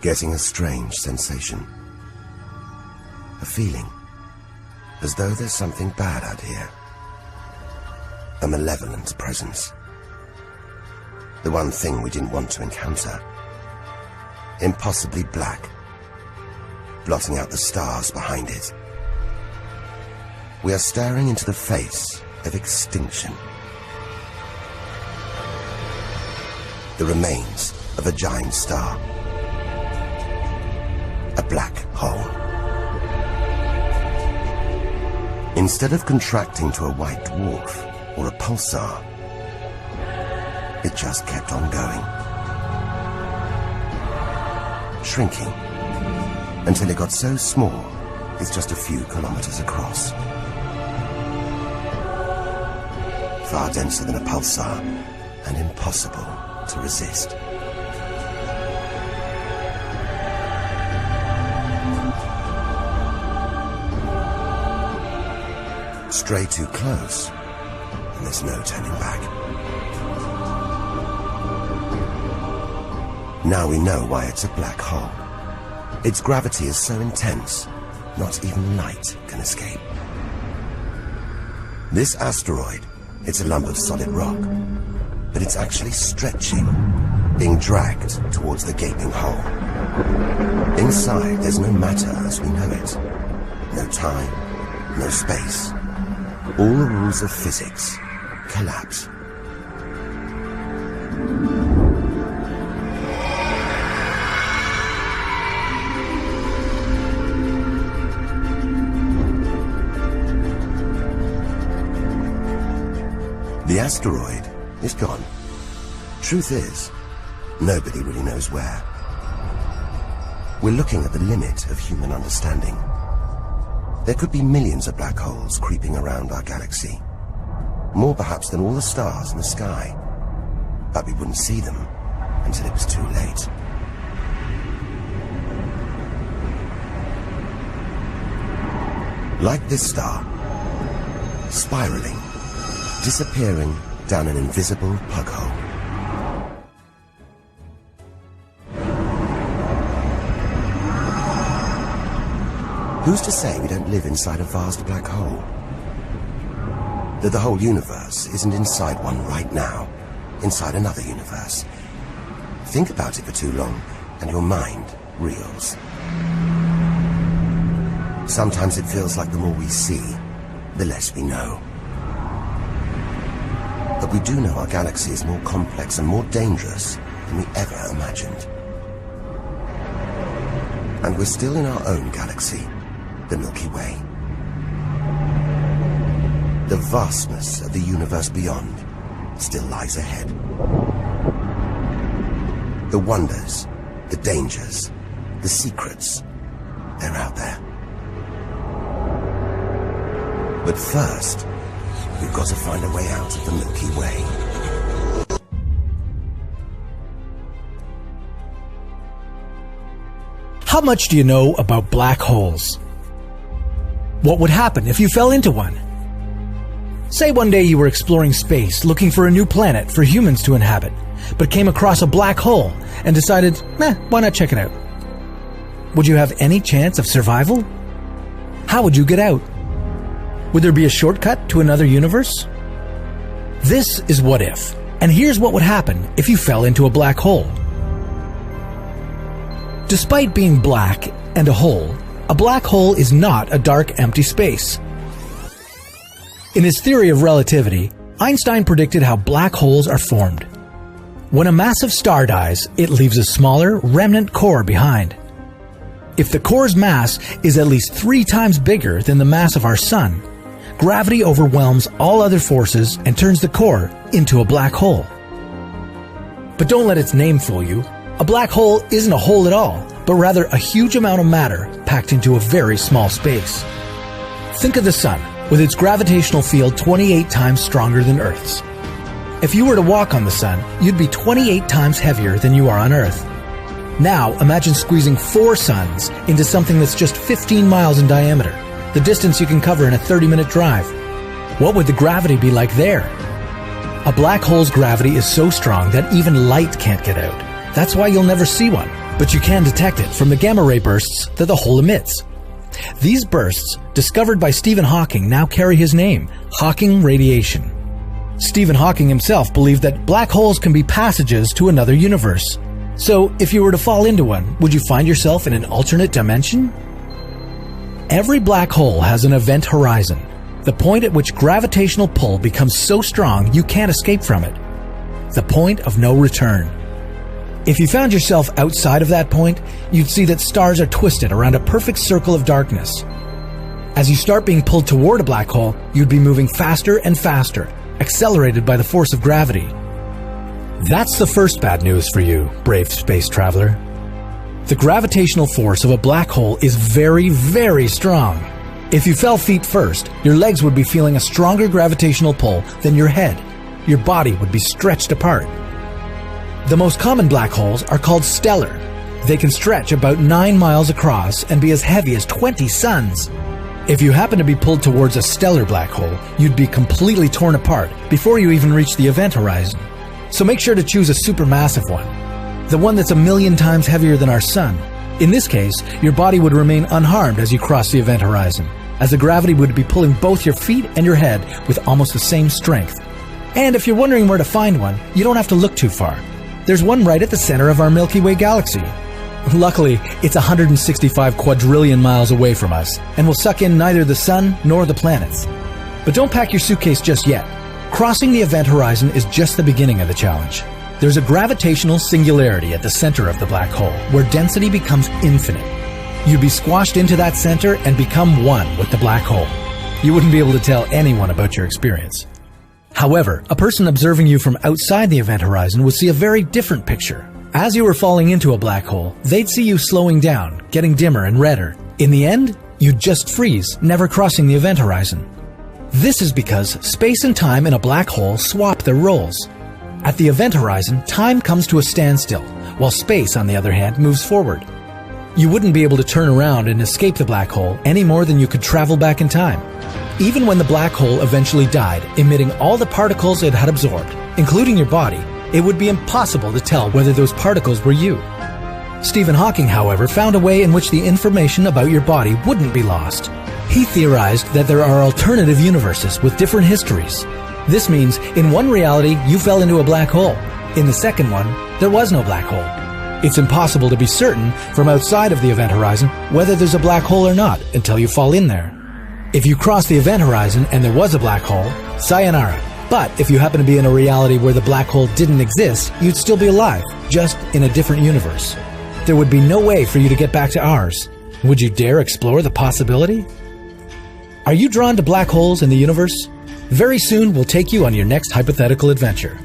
getting a strange sensation. A feeling as though there's something bad out here. A malevolent presence. The one thing we didn't want to encounter. Impossibly black, blotting out the stars behind it. We are staring into the face of extinction. The remains of a giant star. A black hole. Instead of contracting to a white dwarf or a pulsar, it just kept on going. Shrinking until it got so small it's just a few kilometers across. Far denser than a pulsar and impossible to resist. Stray too close and there's no turning back. Now we know why it's a black hole. Its gravity is so intense, not even light can escape. This asteroid, it's a lump of solid rock, but it's actually stretching, being dragged towards the gaping hole. Inside, there's no matter as we know it. No time, no space. All the rules of physics collapse. The asteroid is gone. Truth is, nobody really knows where. We're looking at the limit of human understanding. There could be millions of black holes creeping around our galaxy. More perhaps than all the stars in the sky. But we wouldn't see them until it was too late. Like this star, spiraling, disappearing down an invisible plug hole. Who's to say we don't live inside a vast black hole? That the whole universe isn't inside one right now, inside another universe. Think about it for too long, and your mind reels. Sometimes it feels like the more we see, the less we know. But we do know our galaxy is more complex and more dangerous than we ever imagined. And we're still in our own galaxy, the Milky Way. The vastness of the universe beyond still lies ahead. The wonders, the dangers, the secrets, they're out there. But first, we've got to find a way out of the Milky Way. How much do you know about black holes? What would happen if you fell into one? Say one day you were exploring space, looking for a new planet for humans to inhabit, but came across a black hole and decided, why not check it out? Would you have any chance of survival? How would you get out? Would there be a shortcut to another universe? This is What If, and here's what would happen if you fell into a black hole. Despite being black and a hole, a black hole is not a dark, empty space. In his theory of relativity, Einstein predicted how black holes are formed. When a massive star dies, it leaves a smaller, remnant core behind. If the core's mass is at least 3 times bigger than the mass of our Sun, gravity overwhelms all other forces and turns the core into a black hole. But don't let its name fool you. A black hole isn't a hole at all, but rather a huge amount of matter packed into a very small space. Think of the Sun, with its gravitational field 28 times stronger than Earth's. If you were to walk on the Sun, you'd be 28 times heavier than you are on Earth. Now imagine squeezing 4 suns into something that's just 15 miles in diameter, the distance you can cover in a 30-minute drive. What would the gravity be like there? A black hole's gravity is so strong that even light can't get out. That's why you'll never see one. but you can detect it from the gamma ray bursts that the hole emits. These bursts, discovered by Stephen Hawking, now carry his name, Hawking radiation. Stephen Hawking himself believed that black holes can be passages to another universe. So, if you were to fall into one, would you find yourself in an alternate dimension? Every black hole has an event horizon, the point at which gravitational pull becomes so strong you can't escape from it. The point of no return. If you found yourself outside of that point, you'd see that stars are twisted around a perfect circle of darkness. As you start being pulled toward a black hole, you'd be moving faster and faster, accelerated by the force of gravity. That's the first bad news for you, brave space traveler. The gravitational force of a black hole is very, very strong. If you fell feet first, your legs would be feeling a stronger gravitational pull than your head. Your body would be stretched apart. The most common black holes are called stellar. They can stretch about 9 miles across and be as heavy as 20 suns. If you happen to be pulled towards a stellar black hole, you'd be completely torn apart before you even reach the event horizon. So make sure to choose a supermassive one, the one that's 1,000,000 times heavier than our sun. In this case, your body would remain unharmed as you cross the event horizon, as the gravity would be pulling both your feet and your head with almost the same strength. And if you're wondering where to find one, you don't have to look too far. There's one right at the center of our Milky Way galaxy. Luckily, it's 165 quadrillion miles away from us, and will suck in neither the sun nor the planets. But don't pack your suitcase just yet. Crossing the event horizon is just the beginning of the challenge. There's a gravitational singularity at the center of the black hole, where density becomes infinite. You'd be squashed into that center and become one with the black hole. You wouldn't be able to tell anyone about your experience. However, a person observing you from outside the event horizon would see a very different picture. As you were falling into a black hole, they'd see you slowing down, getting dimmer and redder. In the end, you'd just freeze, never crossing the event horizon. This is because space and time in a black hole swap their roles. At the event horizon, time comes to a standstill, while space, on the other hand, moves forward. You wouldn't be able to turn around and escape the black hole any more than you could travel back in time. Even when the black hole eventually died, emitting all the particles it had absorbed, including your body, it would be impossible to tell whether those particles were you. Stephen Hawking, however, found a way in which the information about your body wouldn't be lost. He theorized that there are alternative universes with different histories. This means, in one reality, you fell into a black hole. In the second one, there was no black hole. It's impossible to be certain, from outside of the event horizon, whether there's a black hole or not until you fall in there. If you cross the event horizon and there was a black hole, sayonara. But if you happen to be in a reality where the black hole didn't exist, you'd still be alive, just in a different universe. There would be no way for you to get back to ours. Would you dare explore the possibility? Are you drawn to black holes in the universe? Very soon we'll take you on your next hypothetical adventure.